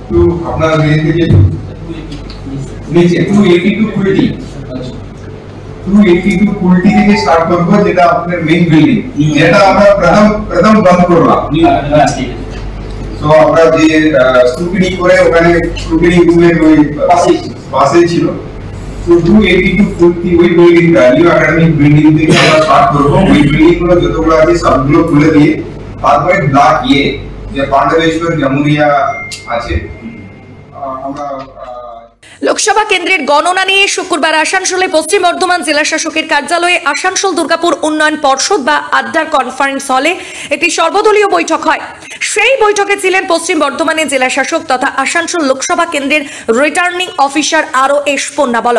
তো আপনার নিচে 282 কুলটি 282 কুলটি থেকে স্টার্ট করব, যেটা আপনার মেইন বিল্ডিং, যেটা আমরা প্রথম বন্ধ করলাম। তো আমরা যে স্ক্রুটিনি করে ওখানে স্ক্রুটিনি রুমের ওই পাশে ছিল, তো 282 কুলটি ওই বিল্ডিংটা নিউ একাডেমিক বিল্ডিং থেকে আমরা স্টার্ট করব। ওই বিল্ডিং গুলো যতগুলো আছে সবগুলো খুলে দিয়ে তারপরে ব্লক যে পাণ্ডবেশ্বর জামুরিয়া আছে আমরা লোকসভা কেন্দ্রের গণনা নিয়ে শুক্রবার আসানসোলে পশ্চিম বর্ধমান জেলা শাসকের কার্যালয়ে আসানসোল দুর্গাপুর উন্নয়ন পর্ষদ বা আড্ডার কনফারেন্স হলে একটি সর্বদলীয় বৈঠক হয়। সেই বৈঠকে ছিলেন পশ্চিম বর্ধমানের জেলা শাসক তথা আসানসোল লোকসভা কেন্দ্রের রিটার্নিং অফিসার ROS পন্নাবল।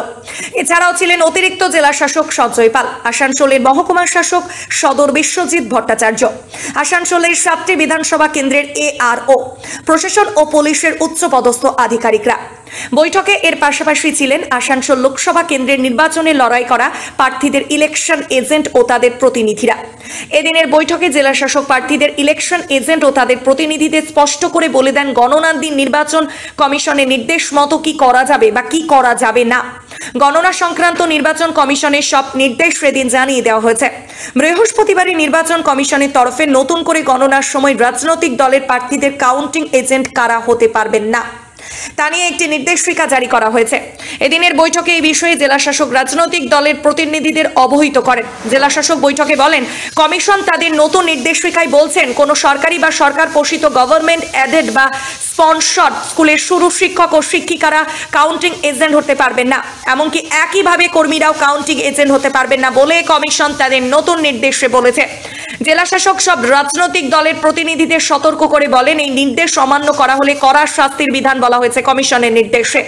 এছাড়াও ছিলেন অতিরিক্ত জেলা শাসক সঞ্জয় পাল, আসানসোলের মহকুমা শাসক সদর বিশ্বজিৎ ভট্টাচার্য, আসানসোলের 7টি বিধানসভা কেন্দ্রের ARO, প্রশাসন ও পুলিশের উচ্চপদস্থ আধিকারিকরা। বৈঠকে এর পাশাপাশি ছিলেন আসানসোল লোকসভা কেন্দ্রের নির্বাচনে লড়াই করা প্রার্থীদের ইলেকশন এজেন্ট ও তাদের প্রতিনিধিরা। এদিনের বৈঠকে জেলা শাসক প্রার্থীদের ইলেকশন এজেন্ট ও তাদের প্রতিনিধিদের স্পষ্ট করে বলে দেন গণনার দিন নির্বাচন কমিশনের নির্দেশ মতো কি করা যাবে বা কি করা যাবে না। গণনা সংক্রান্ত নির্বাচন কমিশনের সব নির্দেশ সেদিন জানিয়ে দেওয়া হয়েছে। বৃহস্পতিবারই নির্বাচন কমিশনের তরফে নতুন করে গণনার সময় রাজনৈতিক দলের প্রার্থীদের কাউন্টিং এজেন্ট কারা হতে পারবেন না তা নিয়ে একটি নির্দেশিকা জারি করা হয়েছে। এদিনের বৈঠকে এই বিষয়ে জেলা শাসক রাজনৈতিক দলের প্রতিনিধিদের অবহিত করেন। জেলা শাসক বৈঠকে বলেন, কমিশন তাদের নতুন নির্দেশিকায় বলছেন কোন সরকারি বা সরকার পোষিত গভর্নমেন্ট এডেড বা স্পন্সর্ড স্কুলের শুরু শিক্ষক ও শিক্ষিকারা কাউন্টিং এজেন্ট হতে পারবেন না, এমনকি একইভাবে কর্মীরাও কাউন্টিং এজেন্ট হতে পারবেন না বলে কমিশন তাদের নতুন নির্দেশে বলেছে। জেলা শাসক সব রাজনৈতিক দলের প্রতিনিধিদের সতর্ক করে বলেন, এই নির্দেশ অমান্য করা হলে কড়া শাস্তির বিধান বলা হয়েছে কমিশনের নির্দেশে।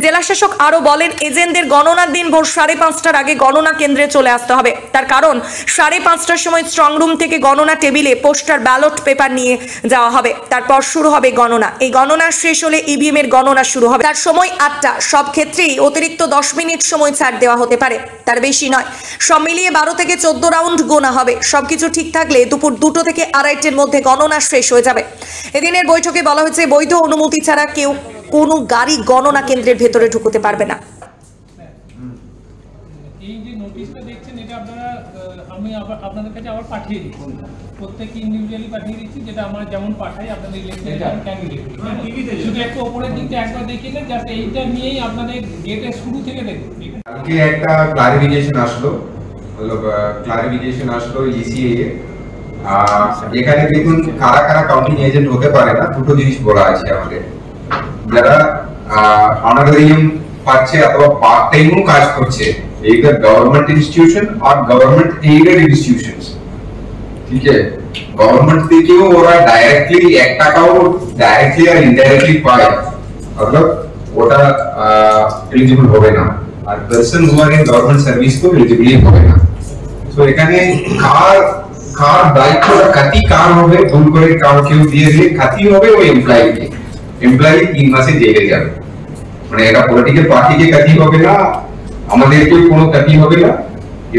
জেলা শাসক আরো বলেন, এজেন্টদের গণনার দিন ভোর 5:30টার আগে গণনা কেন্দ্রে চলে আসতে হবে। তার কারণ 5:30টার সময় স্ট্রং রুম থেকে গণনা টেবিলে পোস্টার ব্যালট পেপার নিয়ে যাওয়া হবে, তারপর শুরু হবে গণনা। এই গণনা শেষ হলে ইভিএম এর গণনা শুরু হবে। তার সময় 8টা, সব ক্ষেত্রেই অতিরিক্ত 10 মিনিট সময় ছাড় দেওয়া হতে পারে, তার বেশি নয়। সব মিলিয়ে 12 থেকে 14 রাউন্ড গোনা হবে। সবকিছু ঠিক থাকলে দুপুর 2টো থেকে 2:30টার মধ্যে গণনা শেষ হয়ে যাবে। এদিনের বৈঠকে বলা হয়েছে, বৈধ অনুমতি ছাড়া কেউ কোনো গাড়ি গণনা কেন্দ্রের ভেতরে ঢুকতে পারবে না। এই যে নোটিশটা দেখছেন, এটা আপনারা আমি আপনাদের কাছে আবার পাঠিয়ে দিচ্ছি, প্রত্যেককে ইন্ডিভিজুয়ালি পাঠিয়ে দিচ্ছি, যেটা আমরা যেমন পাঠাই আপনাদের ইলেকশন ক্যান্ডিডেট। শুধু একটু উপরের দিকটা একবার দেখে নেন, জাস্ট এইটা নিয়েই আপনাদের গেটের শুরু থেকে দেখুন। কালকে একটা ক্লারিফিকেশন আসলো, ECA এর। এখানে দেখুন কারা কারা কাউন্টিং এজেন্ট হতে পারে না, দুটো জিনিস বলা আছে আমাদের। যারা অনারারিয়াম পাচ্ছে অথবা পার্ট টাইমও কাজ করছে, either government institution or government aided institutions, ঠিক আছে? গভর্নমেন্ট থেকেও ওরা ডাইরেক্টলি 1 টাকাও ডাইরেক্টলি আর ইনডাইরেক্টলি পায়, অর্থাৎ ওটা এলিজিবল হবে না। আর person who are in government service তো এলিজিবল হবে না। তো এখানে কার দায়িত্বটা কাটি কার হবে, ভুল করে কার কেউ দিয়ে দিলে কাটি হবে ওই এমপ্লয়ি 3 মাসে জেলে যাবে। মানে এটা পলিটিক্যাল পার্টিকে কাটি হবে না, আমাদেরকে কোনো কাটি হবে না।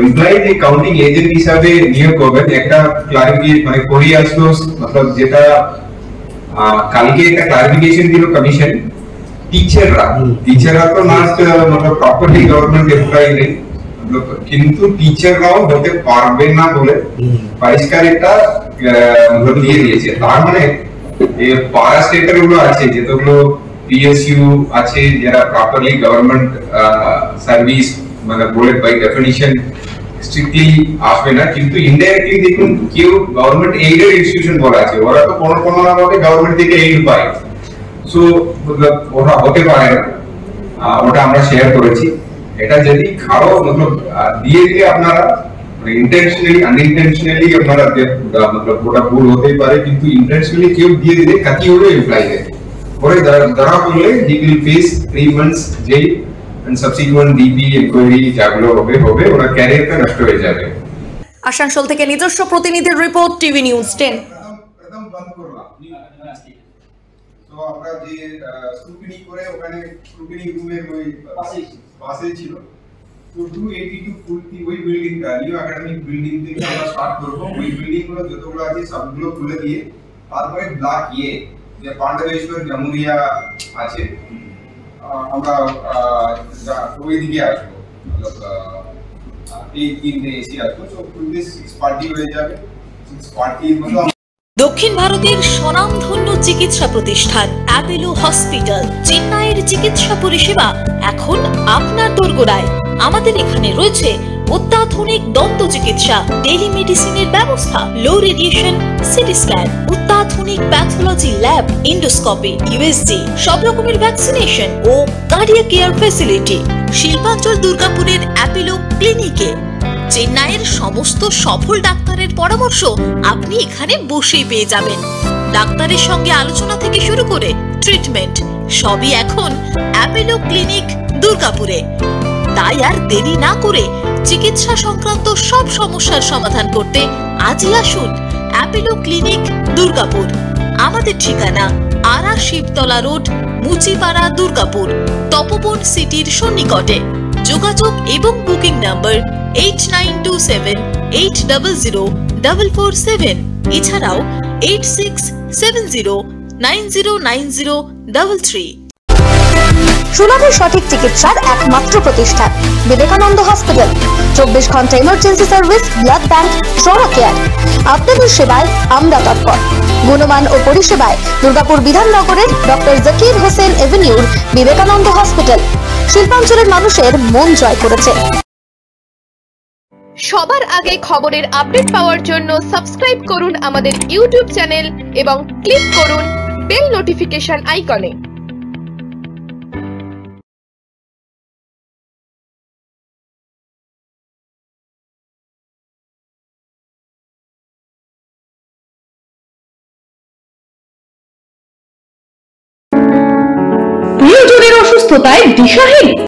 এমপ্লয়ি যে কাউন্টিং এজেন্ট হিসাবে নিয়োগ করবেন, একটা ক্লারিফিকেশন মানে করি আসলো, मतलब যেটা কালকে একটা ক্লারিফিকেশন দিল কমিশন। টিচাররা তো না मतलब প্রপারলি গভর্নমেন্ট এমপ্লয়ি নেই, কিন্তু টিচাররাও হতে পারবে না বলে পরিষ্কার একটা দিয়ে দিয়েছে। তার মানে এই পারা স্টেটের গুলো আছে, যেগুলো PSU আছে, যারা প্রপারলি গভর্নমেন্ট সার্ভিস মানে বলে বাই ডেফিনিশন স্ট্রিক্টলি আসবে না, কিন্তু ইনডাইরেক্টলি দেখুন কেউ গভর্নমেন্ট এইডেড ইনস্টিটিউশন বলা আছে, ওরা তো কোনো না ভাবে গভর্নমেন্ট থেকে এইড পায়। সো ওরা হতে পারে না, ওটা আমরা শেয়ার করেছি। এটা যদি কারো मतलब দিয়ে দিলে আপনারা ইন্টেনশনালি আনইনটেনশনালি আপনারা मतलब ওটা ভুল হতেই পারে, কিন্তু ইন্টেনশনালি কেউ দিয়ে দিলে কাটি হবে এমপ্লয়িদের পরে ধরা পড়লে he will face 3 months jail and subsequent DP inquiry যেগুলো হবে ওরা ক্যারিয়ারটা নষ্ট হয়ে যাবে। আসানসোল থেকে নিজস্ব প্রতিনিধির রিপোর্ট, টিভি নিউজ 10। প্রথম বন্ধ করলাম। তো আমরা যে স্ক্রুটিনি করে ওখানে স্ক্রুটিনি রুমের ওই পাশে ছিল, তো 282 ফুটটি ওই বিল্ডিংটা নিউ একাডেমিক বিল্ডিং থেকে আমরা স্টার্ট করব। ওই বিল্ডিং গুলো যতগুলো আছে সবগুলো খুলে দিয়ে তারপরে ব্লক যে পাণ্ডবেশ্বর জামুরিয়া আছে, আমরা ওই দিকে আসবো, এই 3টে এসি আসবো, তো 6 পার্টি হয়ে যাবে। 6 পার্টির মতো দক্ষিণ ভারতের স্বনামধন্য চিকিৎসা প্রতিষ্ঠান অ্যাপোলো হসপিটাল চেন্নাইয়ের চিকিৎসা পরিষেবা এখন আপনার দোরগোড়ায়। আমাদের এখানে রয়েছে অত্যাধুনিক দন্ত চিকিৎসা, টেলিমেডিসিনের ব্যবস্থা, লো রেডিয়েশন সিটি স্ক্যান, অত্যাধুনিক প্যাথোলজি ল্যাব, ইন্ডোস্কোপি, ইউএসজি, সব রকমের ভ্যাকসিনেশন ও কার্ডিয়াক কেয়ার ফ্যাসিলিটি। শিল্পাঞ্চল দুর্গাপুরের অ্যাপোলো ক্লিনিকে চেন্নাইয়ের সমস্ত সফল ডাক্তারের পরামর্শ আপনি এখানে বসেই পেয়ে যাবেন। ডাক্তারের সঙ্গে আলোচনা থেকে শুরু করে ট্রিটমেন্ট সবই এখন অ্যাপোলো ক্লিনিক দুর্গাপুরে। তাই আর দেরি না করে চিকিৎসা সংক্রান্ত সব সমস্যার সমাধান করতে আজই আসুন অ্যাপোলো ক্লিনিক দুর্গাপুর। আমাদের ঠিকানা আরা শিবতলা রোড, মুচিপাড়া, দুর্গাপুর, তপবন সিটির সন্নিকটে। যোগাযোগ এবং বুকিং নাম্বার 8927800447, এছাড়াও 8670909033। সুলভের সঠিক চিকিৎসার একমাত্র প্রতিষ্ঠান বিবেকানন্দ হসপিটাল। 24 ঘন্টা emergency service, blood bank, trauma care. আপনাদের সেবায় আমরা তৎপর। গুণমান ও পরিষেবায় দুর্গাপুর বিধাননগরের ডক্টর জাকির হোসেন এভিনিউর বিবেকানন্দ হসপিটাল শিল্পাঞ্চলের মানুষের মন জয় করেছে। সবার আগে খবরের আপডেট পাওয়ার জন্য সাবস্ক্রাইব করুন আমাদের ইউটিউব চ্যানেল এবং ক্লিক করুন বেল নোটিফিকেশন আইকনে। প্রিয়জনের অসুস্থতায় দিশাহীন,